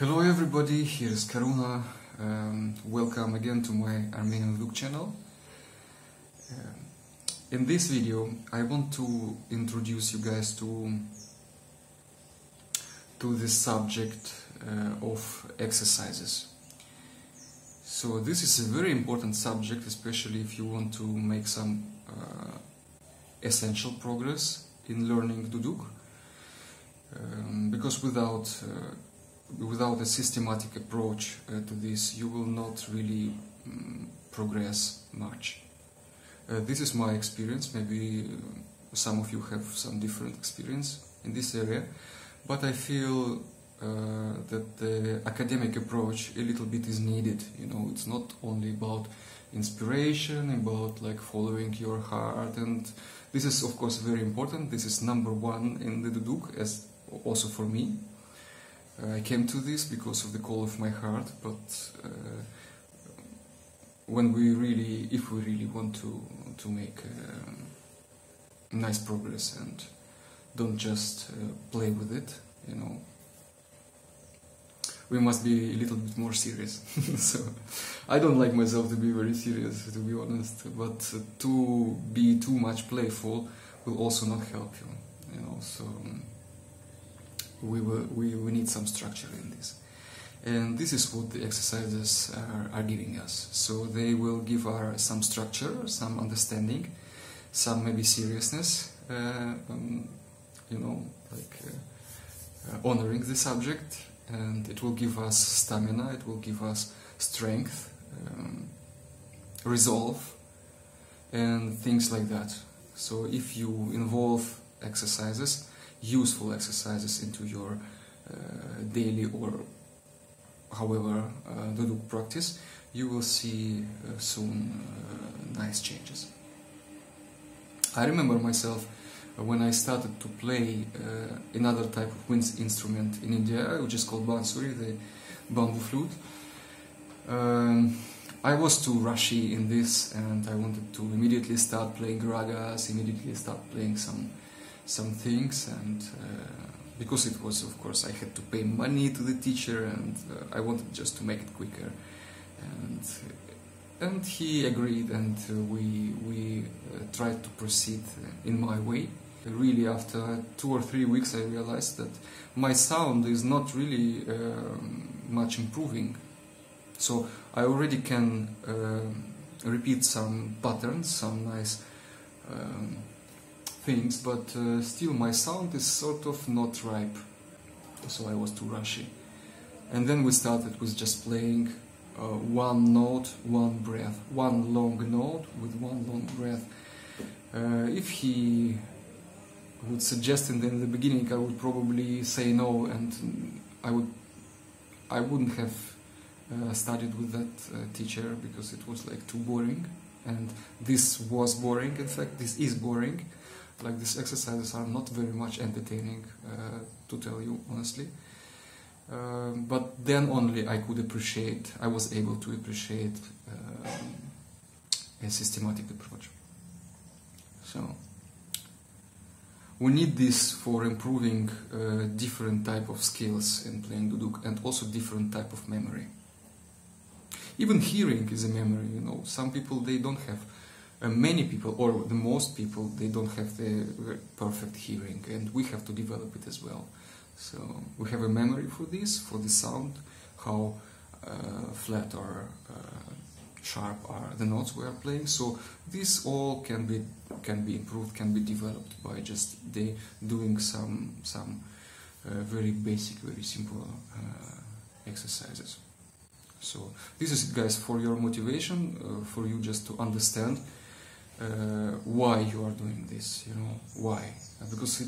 Hello everybody, here is Karuna. Welcome again to my Armenian Duduk channel. In this video I want to introduce you guys to the subject of exercises. So this is a very important subject, especially if you want to make some essential progress in learning Duduk, because without a systematic approach to this, you will not really progress much. This is my experience. Maybe some of you have some different experience in this area, but I feel that the academic approach a little bit is needed. You know, it's not only about inspiration, about like following your heart, and this is of course very important. This is number one in the Duduk, as also for me. I came to this because of the call of my heart, but if we really want to make nice progress and don't just play with it, you know, we must be a little bit more serious. So I don't like myself to be very serious, to be honest, but to be too much playful will also not help you know. So we need some structure in this, and this is what the exercises are giving us. So they will give some structure, some understanding, some maybe seriousness, you know, like honoring the subject, and it will give us stamina, it will give us strength, resolve, and things like that. So if you involve exercises, useful exercises, into your daily or however Duduk practice, you will see soon nice changes. I remember myself when I started to play another type of wind instrument in India, which is called bansuri, the bamboo flute. I was too rushy in this, and I wanted to immediately start playing ragas, immediately start playing some things, and because it was, of course, I had to pay money to the teacher, and I wanted just to make it quicker, and he agreed, and we tried to proceed in my way. Really, after 2 or 3 weeks, I realized that my sound is not really much improving. So I already can repeat some patterns, some nice things, but still my sound is sort of not ripe, so I was too rushy. And then we started with just playing one note, one breath, one long note with one long breath. If he would suggest in the beginning, I would probably say no, and I wouldn't have studied with that teacher, because it was like too boring, and this was boring. In fact, this is boring. Like, these exercises are not very much entertaining, to tell you honestly. But then only I was able to appreciate a systematic approach. So we need this for improving different type of skills in playing Duduk, and also different type of memory. Even hearing is a memory, you know. Some people, they don't have, many people, or the most people, they don't have the perfect hearing, and we have to develop it as well. So we have a memory for this, for the sound, how flat or sharp are the notes we are playing. So this all can be improved, can be developed by just doing some very basic, very simple exercises. So this is, guys, for your motivation, for you just to understand why you are doing this, you know, why. Because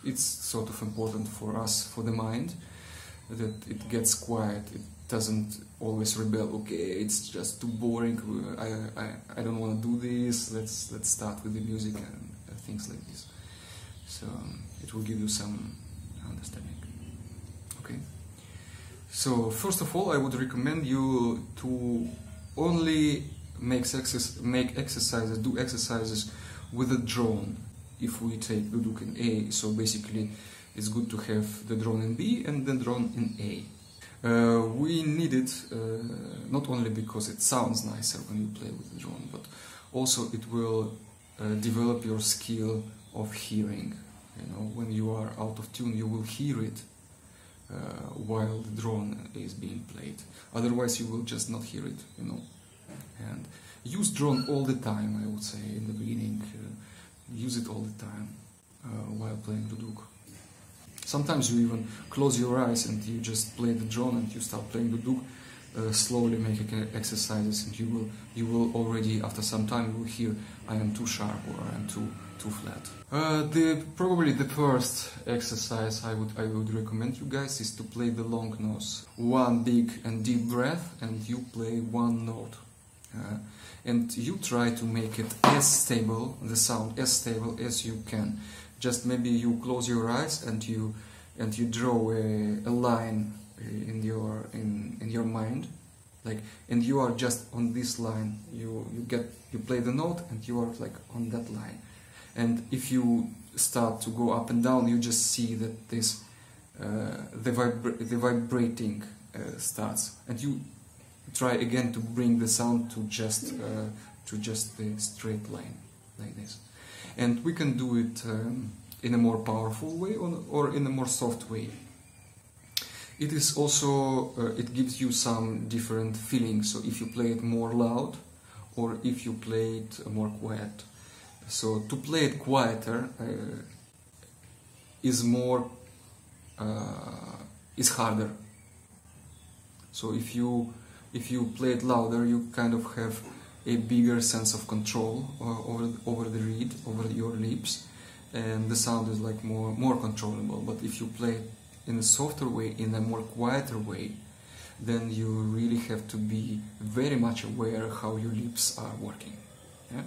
it's sort of important for us, for the mind, that it gets quiet, it doesn't always rebel. Okay, it's just too boring, I don't want to do this, let's start with the music, and things like this. So it will give you some understanding. Okay. So first of all, I would recommend you to only do exercises with a drone. If we take Duduk in A, so basically it's good to have the drone in B and the drone in A. We need it not only because it sounds nicer when you play with the drone, but also it will develop your skill of hearing. You know, when you are out of tune, you will hear it while the drone is being played. Otherwise, you will just not hear it. You know, and use drone all the time. I would say in the beginning, use it all the time while playing Duduk. Sometimes you even close your eyes and you just play the drone and you start playing Duduk, slowly making exercises, and you will already after some time you will hear I am too sharp or I am too flat. Probably the first exercise I would recommend you guys is to play the long nose. One big and deep breath and you play one note. And you try to make it as stable, the sound as stable as you can. Just maybe you close your eyes and you draw a line in your mind, like, and you are just on this line. You play the note and you are like on that line. And if you start to go up and down, you just see that this the vibrating starts, and you try again to bring the sound to just the straight line like this. And we can do it in a more powerful way or in a more soft way. It is also it gives you some different feelings. So if you play it more loud or if you play it more quiet. So to play it quieter is harder. So if you play it louder, you kind of have a bigger sense of control over the reed, over your lips, and the sound is like more controllable. But if you play it in a softer way, in a more quieter way, then you really have to be very much aware how your lips are working. Yeah?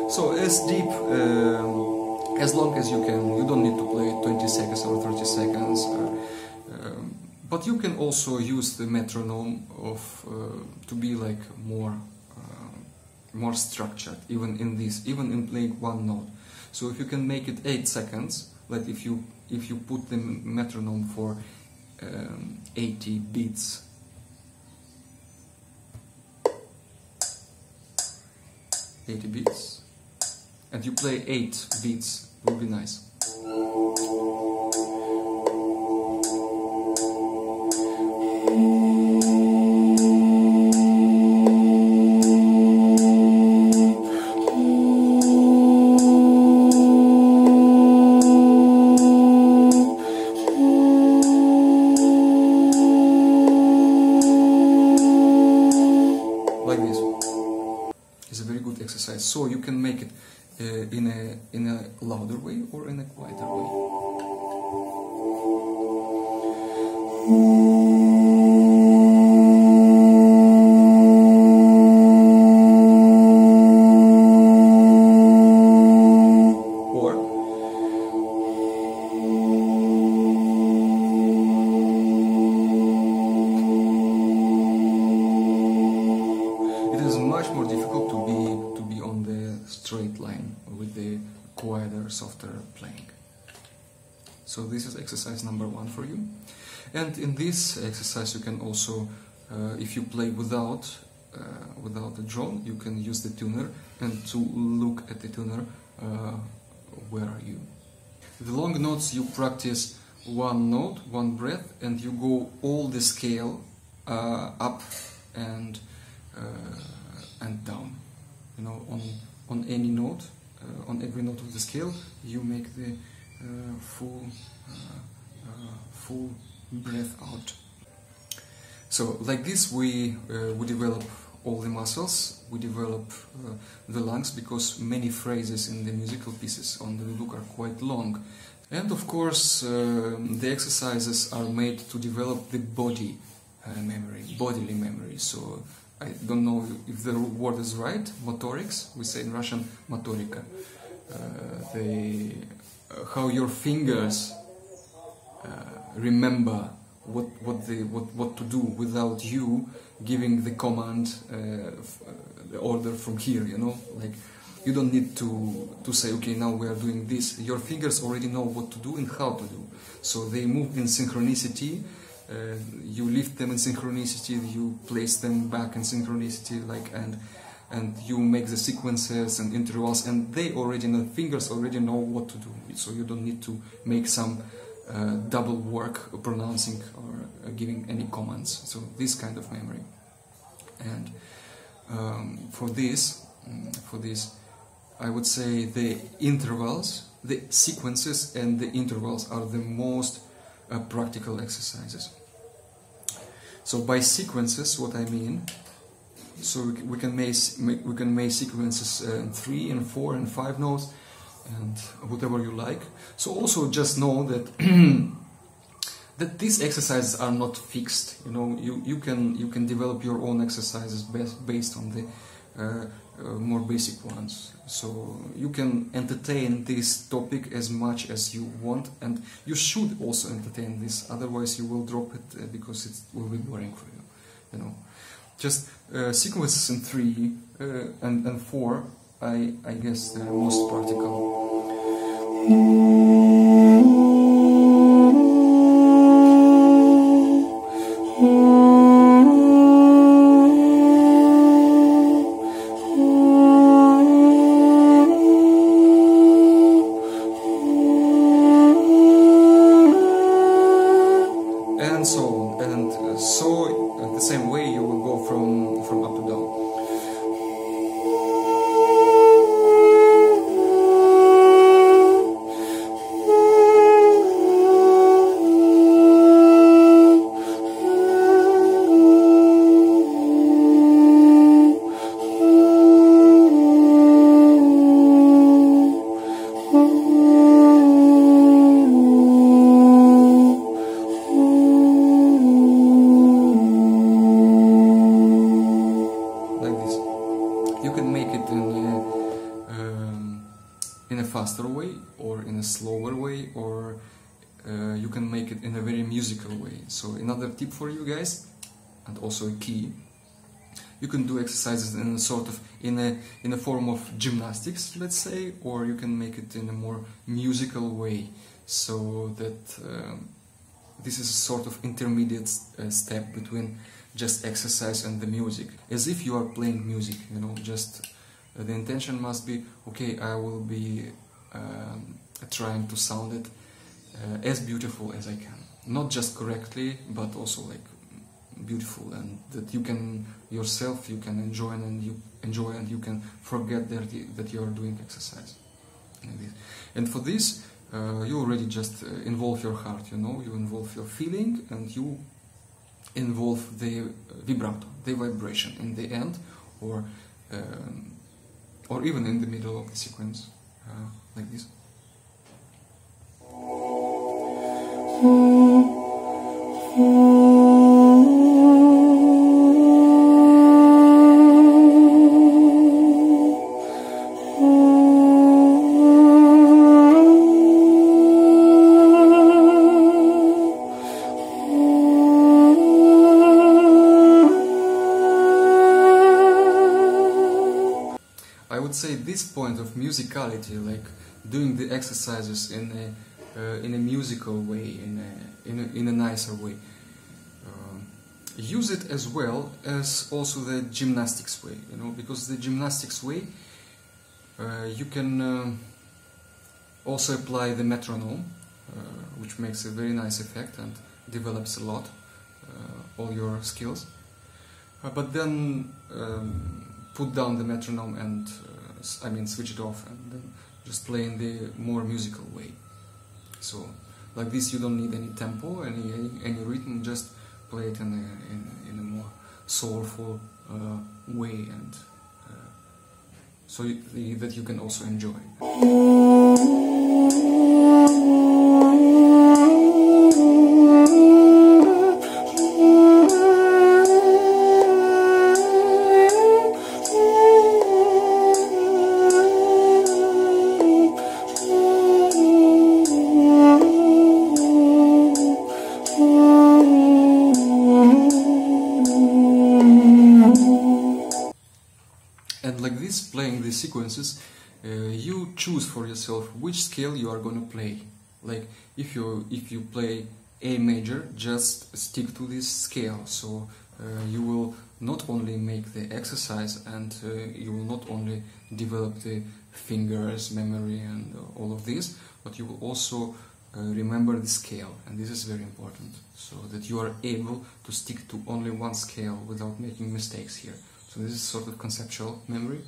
So as deep, as long as you can. You don't need to play 20 seconds or 30 seconds. But you can also use the metronome to be like more structured, even in playing one note. So if you can make it 8 seconds, like if you put the metronome for 80 beats. And you play 8 beats, will be nice. Like this. It's a very good exercise. So you can make it in a louder way or in a quieter way. It is much more difficult to be on the straight line with the quieter, softer playing. So this is exercise number 1 for you. And in this exercise you can also, if you play without the drone, you can use the tuner and to look at the tuner, where are you? The long notes you practice one note, one breath, and you go all the scale up and down. You know, on any note, on every note of the scale, you make the full breath out. So like this, we develop all the muscles, we develop the lungs, because many phrases in the musical pieces on the duduk are quite long. And of course, the exercises are made to develop the body bodily memory. So I don't know if the word is right, motorics, we say in Russian motorika. How your fingers remember what to do without you giving the command order from here, you know, like you don't need to say, okay, now we are doing this. Your fingers already know what to do and how to do. So they move in synchronicity. You lift them in synchronicity, you place them back in synchronicity, like, and you make the sequences and intervals, and they already know, fingers already know what to do. So you don't need to make some double work pronouncing or giving any commands. So this kind of memory. And for this, I would say the intervals, the sequences and the intervals are the most practical exercises. So by sequences, what I mean, so we can make sequences in 3 and 4 and 5 notes and whatever you like. So also just know that that these exercises are not fixed. You know, you can develop your own exercises based on the more basic ones. So you can entertain this topic as much as you want, and you should also entertain this. Otherwise, you will drop it because it will be boring for you. You know, just sequences in 3 and 4. I guess they're most practical. Faster way or in a slower way, or you can make it in a very musical way. So another tip for you guys, and also a key, you can do exercises in a sort of in a form of gymnastics, let's say, or you can make it in a more musical way, so that this is a sort of intermediate step between just exercise and the music, as if you are playing music, you know. Just the intention must be, okay, I will be trying to sound it as beautiful as I can. Not just correctly, but also like beautiful, and that you can yourself, you can enjoy and you can forget that you are doing exercise. And for this, you already just involve your heart, you know, you involve your feeling, and you involve the vibrato, the vibration in the end, or even in the middle of the sequence, like this. I would say this point of musicality, like doing the exercises in a musical way, in a nicer way. Use it as well as also the gymnastics way, you know, because the gymnastics way you can also apply the metronome, which makes a very nice effect and develops a lot all your skills. But then put down the metronome and switch it off, and then just play in the more musical way. So like this, you don't need any tempo, any rhythm, just play it in a more soulful way, and so that you can also enjoy. this, playing these sequences, you choose for yourself which scale you are going to play. Like if you play A major, just stick to this scale. So you will not only make the exercise, and you will not only develop the fingers, memory, and all of this, but you will also remember the scale, and this is very important, so that you are able to stick to only one scale without making mistakes here. So this is sort of conceptual memory.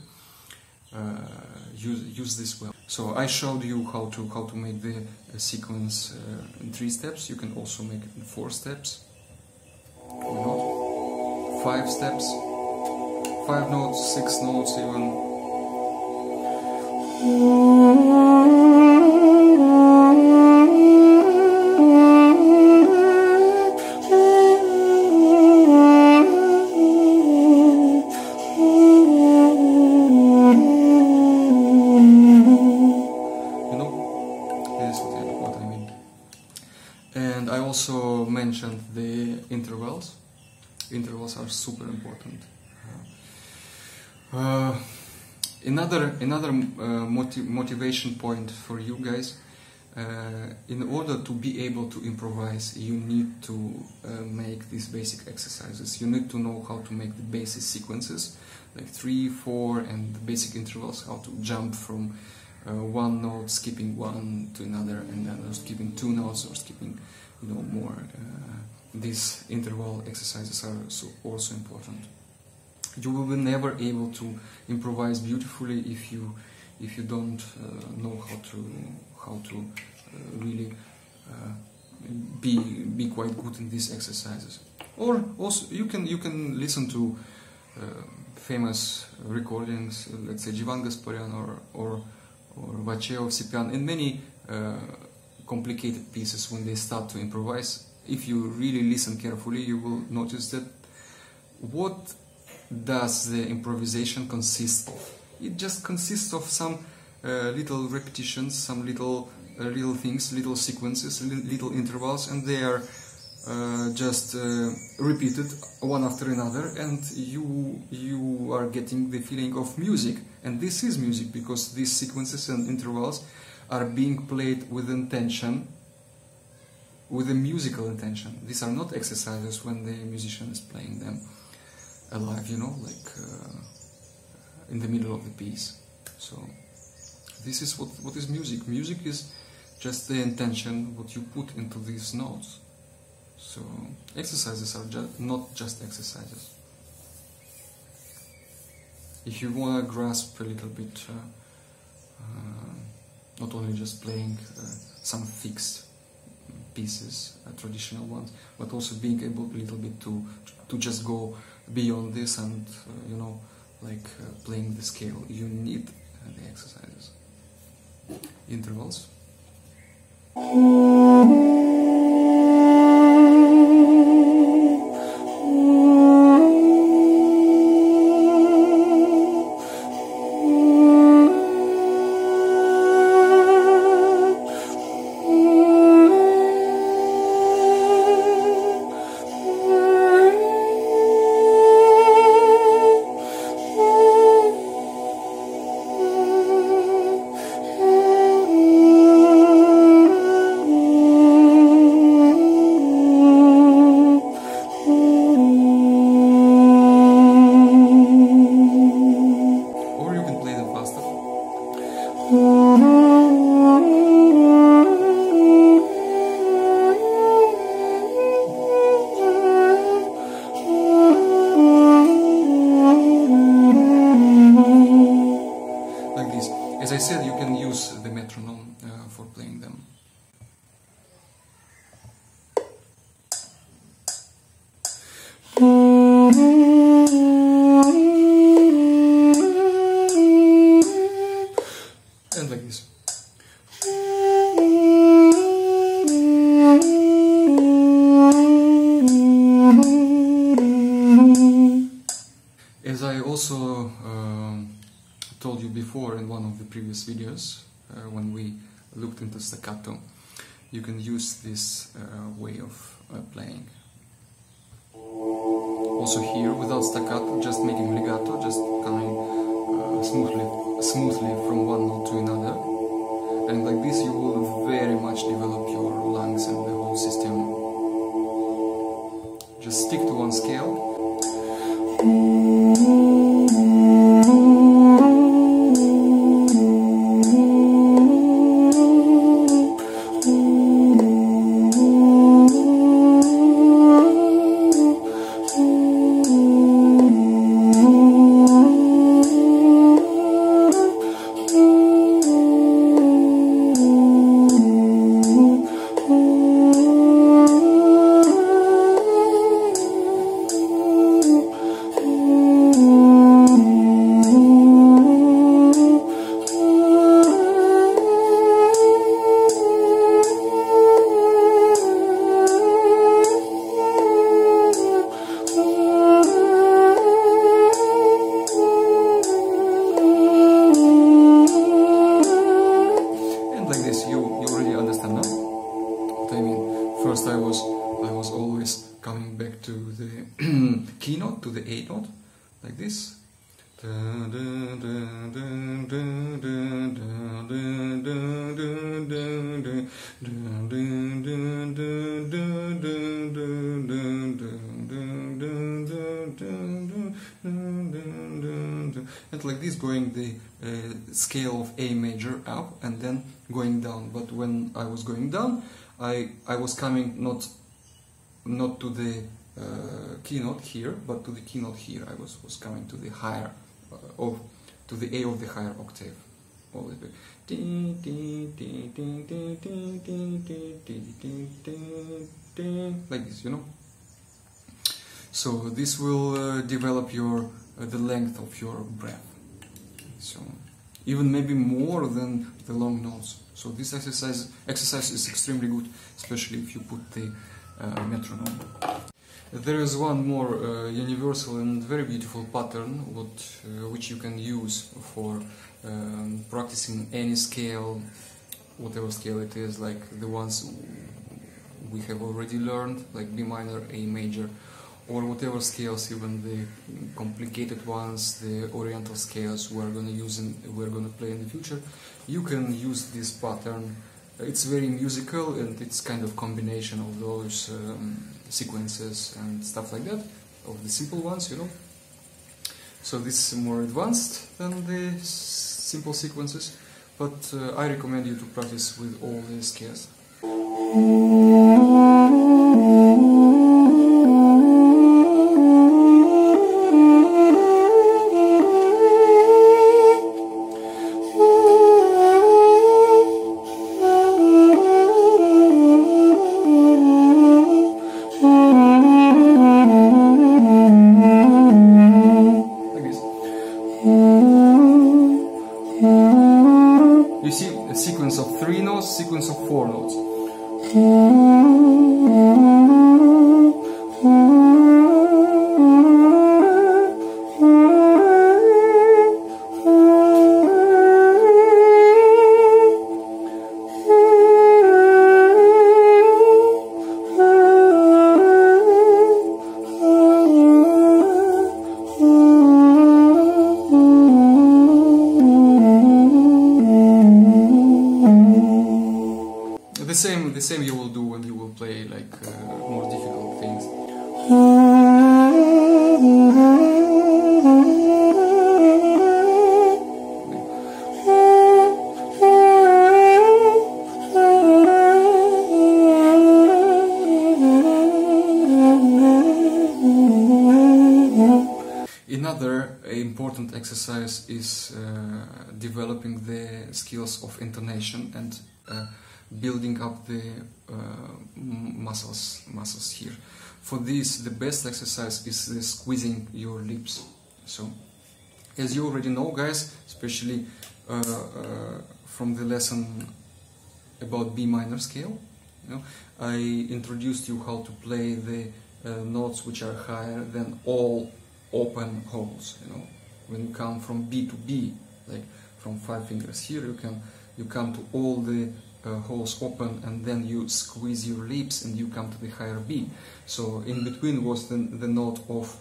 Use this well. So I showed you how to make the sequence in 3 steps. You can also make it in 4 steps, or not. 5 steps, 5 notes, 6 notes even. And I also mentioned the intervals. Intervals are super important. Another motivation point for you guys, in order to be able to improvise, you need to make these basic exercises. You need to know how to make the basic sequences, like 3, 4, and the basic intervals, how to jump from one note, skipping one to another, and then skipping 2 notes, or skipping, more. These interval exercises are also important. You will be never able to improvise beautifully if you don't know how to really be quite good in these exercises. Or also you can listen to famous recordings, let's say Jivan Gasparian or Vaceo Ovsepyan, in many complicated pieces. When they start to improvise, if you really listen carefully, you will notice that what does the improvisation consist of? It just consists of some little repetitions, some little things, little sequences, little intervals, and they are just repeated one after another, and you are getting the feeling of music. And this is music, because these sequences and intervals are being played with intention, with a musical intention. These are not exercises when the musician is playing them alive, like in the middle of the piece. So this is what is music. Music is just the intention, what you put into these notes. So exercises are not just exercises. If you want to grasp a little bit, not only just playing some fixed pieces, traditional ones, but also being able a little bit to just go beyond this and playing the scale, you need the exercises. Intervals. As I said, you can use the metronome for playing them. And like this. As I also told you before in one of the previous videos, when we looked into staccato, you can use this way of playing. Also here, without staccato, just making legato, just coming smoothly from one note to another, and like this you will very much develop your lungs and the whole system. Just stick to one scale. First I was always coming back to the key note, to the A note, like this. And like this, going the scale of A major up and then going down. But when I was going down, I was coming not to the key note here, but to the key note here. I was coming to the higher, to the A of the higher octave. Always back. Like this, you know. So this will develop your the length of your breath. So even maybe more than the long notes. So this exercise is extremely good, especially if you put the metronome. There is one more universal and very beautiful pattern which you can use for practicing any scale, whatever scale it is, like the ones we have already learned, like B minor, A major, or whatever scales, even the complicated ones, the oriental scales we're going to use and we're going to play in the future. You can use this pattern. It's very musical and it's kind of combination of those sequences and stuff like that, of the simple ones, you know. So this is more advanced than the simple sequences, but I recommend you to practice with all the scales. You see a sequence of 3 notes, sequence of 4 notes. The same you will do when you will play like more difficult things. Another important exercise is developing the skills of intonation and building up the muscles here. For this, the best exercise is the squeezing your lips. So, as you already know, guys, especially from the lesson about B minor scale, you know, I introduced you how to play the notes which are higher than all open holes. You know, when you come from B to B, like from 5 fingers here, you come to all the holes open, and then you squeeze your lips and you come to the higher B. So in between was the note of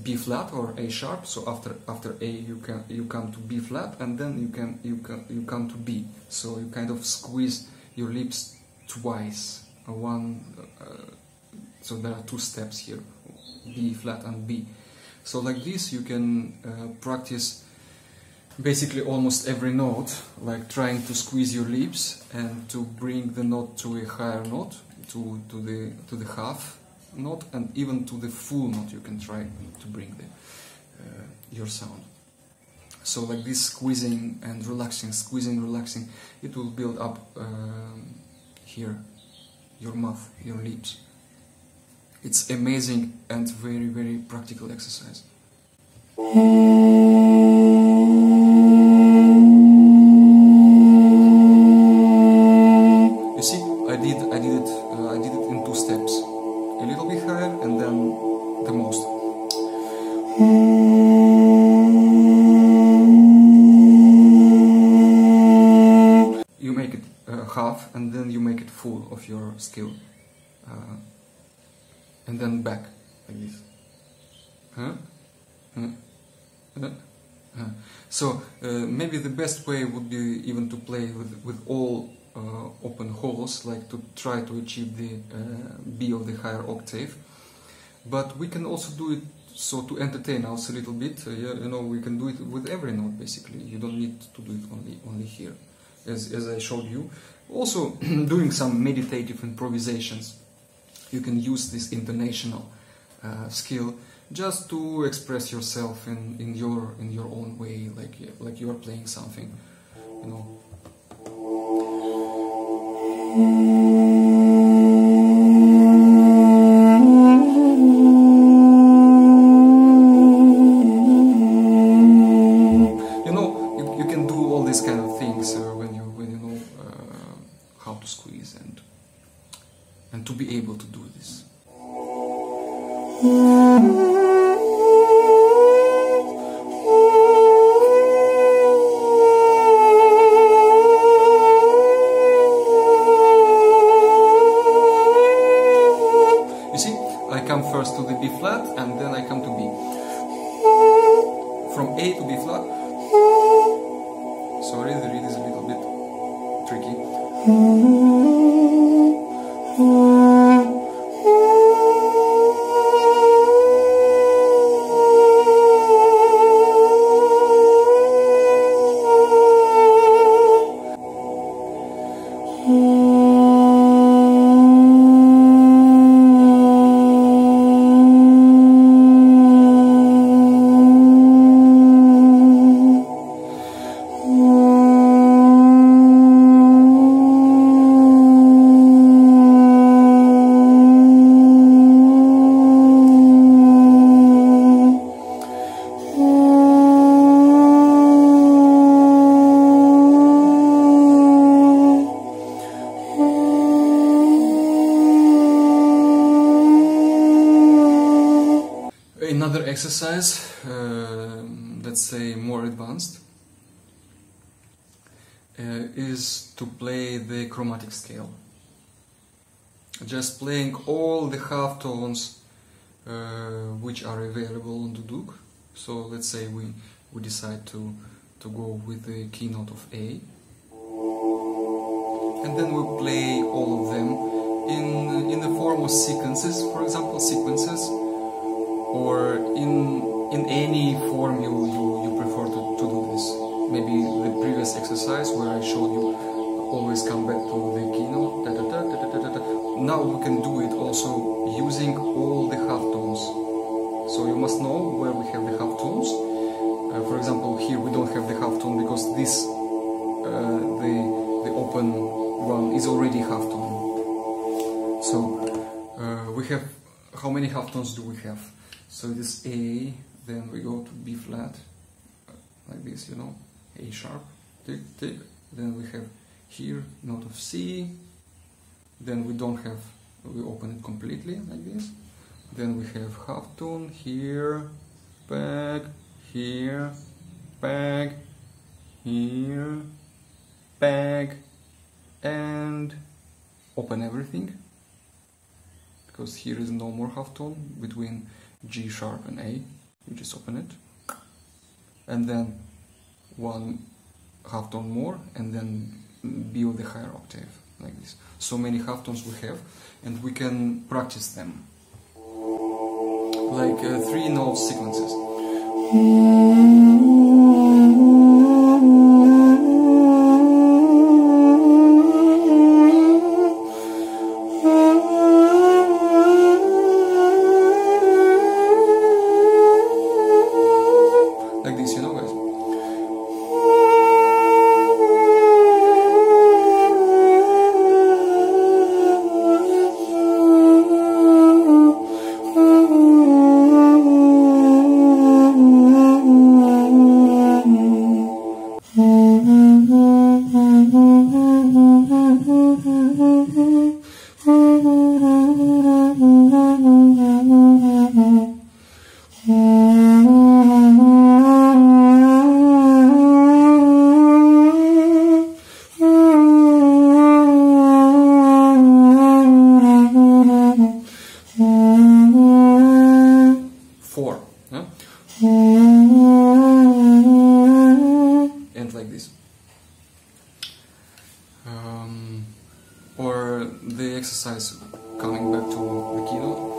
B flat or A sharp. So after A you come to B flat, and then you come to B. So you kind of squeeze your lips twice. So there are two steps here, B flat and B. So like this you can practice basically almost every note, like trying to squeeze your lips and to bring the note to a higher note, to the half note, and even to the full note. You can try to bring your sound. So like this, squeezing and relaxing, squeezing, relaxing, it will build up here your mouth, your lips. It's amazing and very, very practical exercise. You see, I did it in two steps, a little bit higher and then the most. You make it half, and then you make it full of your skill, and then back like this. So maybe the best way would be even to play with all open holes, like to try to achieve the B of the higher octave. But we can also do it so to entertain us a little bit. You know, we can do it with every note basically. You don't need to do it only here, as I showed you. Also, doing some meditative improvisations. You can use this intonational skill just to express yourself in your own way, like you are playing something, you know. You know, you can do all these kind of things when you know how to squeeze and to be able to do this. You see, I come first to the B flat and then I come to B. From A to B flat. Sorry, the reed is a little bit tricky. Another exercise, let's say more advanced, is to play the chromatic scale. Just playing all the half tones which are available on Duduk. So let's say we decide to go with the keynote of A, and then we play all of them in the form of sequences, for example, sequences, or in any form you prefer to do this. Maybe the previous exercise where I showed you always come back to the keynote. Now we can do it also using all the half tones. So you must know where we have the half tones. For example, here we don't have the half tone because this the open one is already half tone. So we have, how many half tones do we have? So it is A, then we go to B flat, like this, you know, A sharp, tick, tick. Then we have here note of C. Then we don't have, we open it completely like this. Then we have half tone here, back, here, back, here, back, and open everything, because here is no more half tone between G sharp and A. you just open it, and then one half tone more, and then B of the higher octave, like this. So many half tones we have, and we can practice them, like 3 note sequences. Like this, you know, guys. And like this. Or the exercise coming back to the keynote.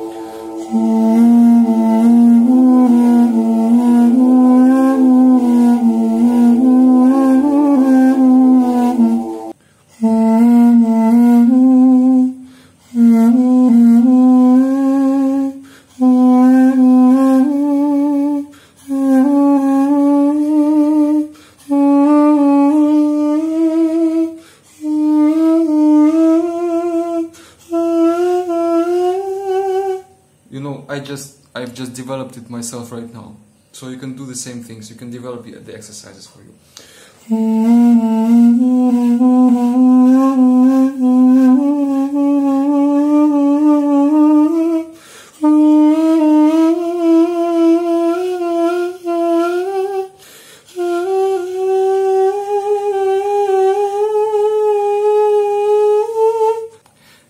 You know, I've just developed it myself right now. So you can do the same things. You can develop the exercises for you.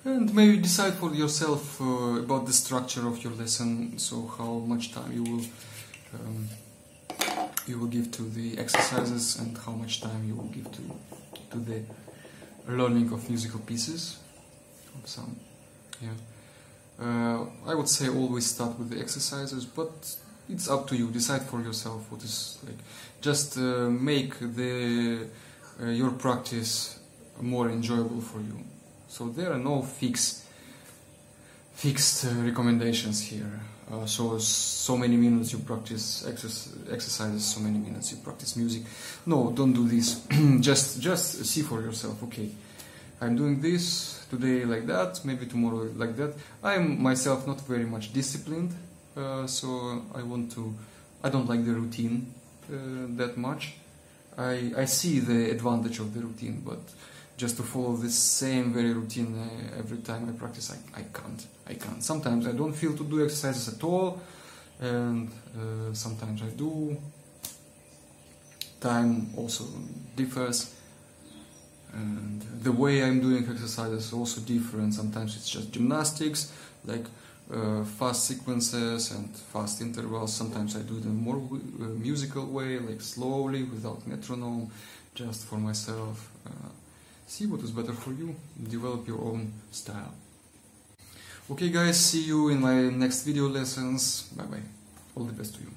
And maybe decide for yourself about the structure of your lesson, so how much time you will give to the exercises and how much time you will give to the learning of musical pieces. I would say always start with the exercises, but it's up to you. Decide for yourself what is like. Just make your practice more enjoyable for you. So there are no fixed recommendations here. So many minutes you practice exercises, so many minutes you practice music. No, don't do this. just see for yourself. Okay, I'm doing this today like that, maybe tomorrow like that. I'm myself not very much disciplined, so I don't like the routine that much. I see the advantage of the routine, but just to follow this same very routine every time I practice, I can't. Sometimes I don't feel to do exercises at all, and sometimes I do. Time also differs, and the way I'm doing exercises is also different. Sometimes it's just gymnastics, like fast sequences and fast intervals. Sometimes I do it in a more musical way, like slowly, without metronome, just for myself. See what is better for you, develop your own style. Okay guys, see you in my next video lessons. Bye bye. All the best to you.